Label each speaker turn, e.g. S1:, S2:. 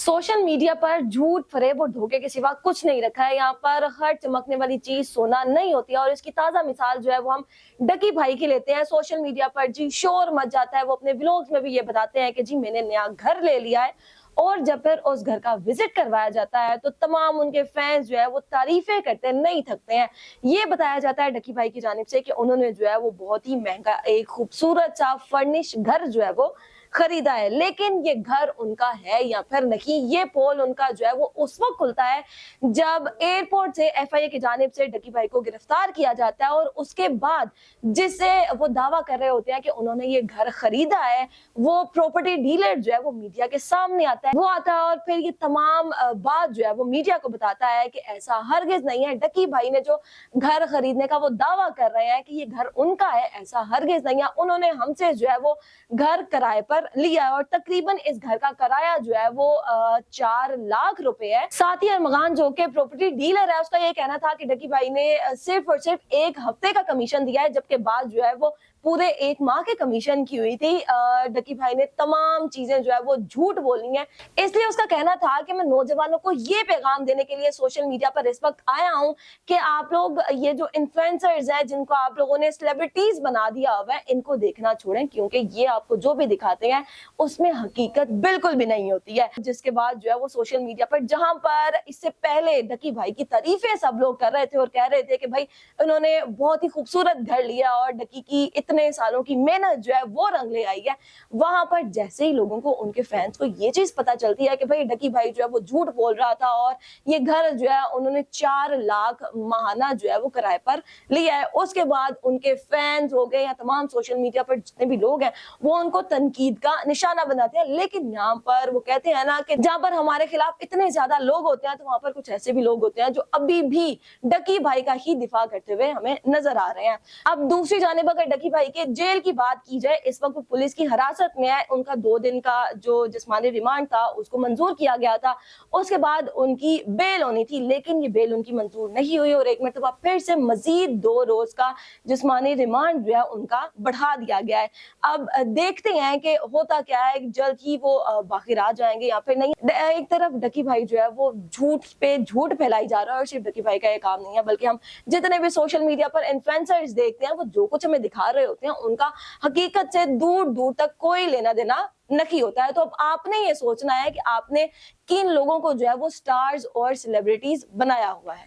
S1: Social media पर झूठ, फरेब और धोखे के सिवा कुछ नहीं रखा है। यहाँ पर हर चमकने वाली चीज सोना नहीं होती है और इसकी ताजा मिसाल जो है वो हम डकी भाई की लेते हैं। सोशल मीडिया पर जी शोर मच जाता है, वो अपने व्लॉग्स में भी ये बताते हैं कि जी मैंने नया घर ले लिया है। और जब फिर उस घर का विजिट करवाया जाता है तो तमाम उनके फैंस जो है वो तारीफें करते नहीं थकते हैं। ये बताया जाता है डकी भाई की जानिब से कि उन्होंने जो है वो बहुत ही महंगा एक खूबसूरत सा फर्निश घर जो है वो खरीदा है, लेकिन ये घर उनका है या फिर नहीं, ये पोल उनका जो है वो उस वक्त खुलता है जब एयरपोर्ट से एफआईए की जानिब से डकी भाई को गिरफ्तार किया जाता है। और उसके बाद जिससे वो दावा कर रहे होते हैं कि उन्होंने ये घर खरीदा है, वो प्रॉपर्टी डीलर जो है वो मीडिया के सामने आता है। वो आता है और फिर ये तमाम बात जो है वो मीडिया को बताता है कि ऐसा हरगिज नहीं है। डकी भाई ने जो घर खरीदने का वो दावा कर रहे हैं कि ये घर उनका है, ऐसा हरगिज नहीं है। उन्होंने हमसे जो है वो घर किराए पर लिया है और तकरीबन इस घर का किराया जो है वो 4 लाख रुपए है। साथ ही अरमगान जो कि प्रॉपर्टी डीलर है, उसका ये कहना था कि डकी भाई ने सिर्फ और सिर्फ 1 हफ्ते का कमीशन दिया है, जबकि बाद जो है वो पूरे 1 माह के कमीशन की हुई थी। डकी भाई ने तमाम चीजें जो है वो झूठ बोली हैं। इसलिए उसका कहना था कि मैं नौजवानों को ये पैगाम देने के लिए सोशल मीडिया पर इस वक्त आया हूँ कि आप लोग ये जो इन्फ्लुएंसर्स हैं, जिनको आप लोगों ने सेलिब्रिटीज बना दिया हुआ है, इनको देखना छोड़ें, क्योंकि ये आपको जो भी दिखाते हैं उसमें हकीकत बिल्कुल भी नहीं होती है। जिसके बाद जो है वो सोशल मीडिया पर, जहां पर इससे पहले डकी भाई की तारीफें सब लोग कर रहे थे और कह रहे थे कि भाई उन्होंने बहुत ही खूबसूरत घर लिया और डकी की इतने सालों की मेहनत जो है वो रंग ले आई है, वहां पर जैसे ही लोगों को, उनके फैंस को ये चीज पता चलती है कि भाई डकी भाई जो है वो झूठ बोल रहा था और ये घर जो है उन्होंने 4 लाख माहाना जो है वो किराए पर लिया है, उसके बाद उनके फैंस हो गए या तमाम सोशल मीडिया पर जितने भी लोग हैं वो उनको तनकीद का निशाना बनाते हैं। लेकिन यहाँ पर वो कहते हैं ना कि जहां पर हमारे खिलाफ इतने ज्यादा लोग होते हैं तो वहां पर कुछ ऐसे भी लोग होते हैं जो अभी भी डकी भाई का ही दिफा करते हुए हमें नजर आ रहे हैं। अब दूसरी जानिब अगर डकी भाई के जेल की बात की जाए, इस वक्त पुलिस की हिरासत में है। उनका 2 दिन का जो जिस्मानी रिमांड था उसको मंजूर किया गया था, उसके बाद उनकी बेल होनी थी, लेकिन ये बेल उनकी मंजूर नहीं हुई और एक मरतबा फिर से मजीद 2 रोज का जिस्मानी रिमांड जो है उनका बढ़ा दिया गया है। अब देखते हैं कि होता क्या है, जल्द ही वो बाहर आ जाएंगे या फिर नहीं। एक तरफ डकी भाई जो है वो झूठ पे झूठ फैलाई जा रहा है और सिर्फ डकी भाई का ये काम नहीं है, बल्कि हम जितने भी सोशल मीडिया पर इन्फ्लुएंसर्स देखते हैं वो जो कुछ हमें दिखा रहे होते हैं उनका हकीकत से दूर दूर तक कोई लेना देना नहीं होता है। तो अब आपने ये सोचना है कि आपने किन लोगों को जो है वो स्टार्स और सेलिब्रिटीज बनाया हुआ है।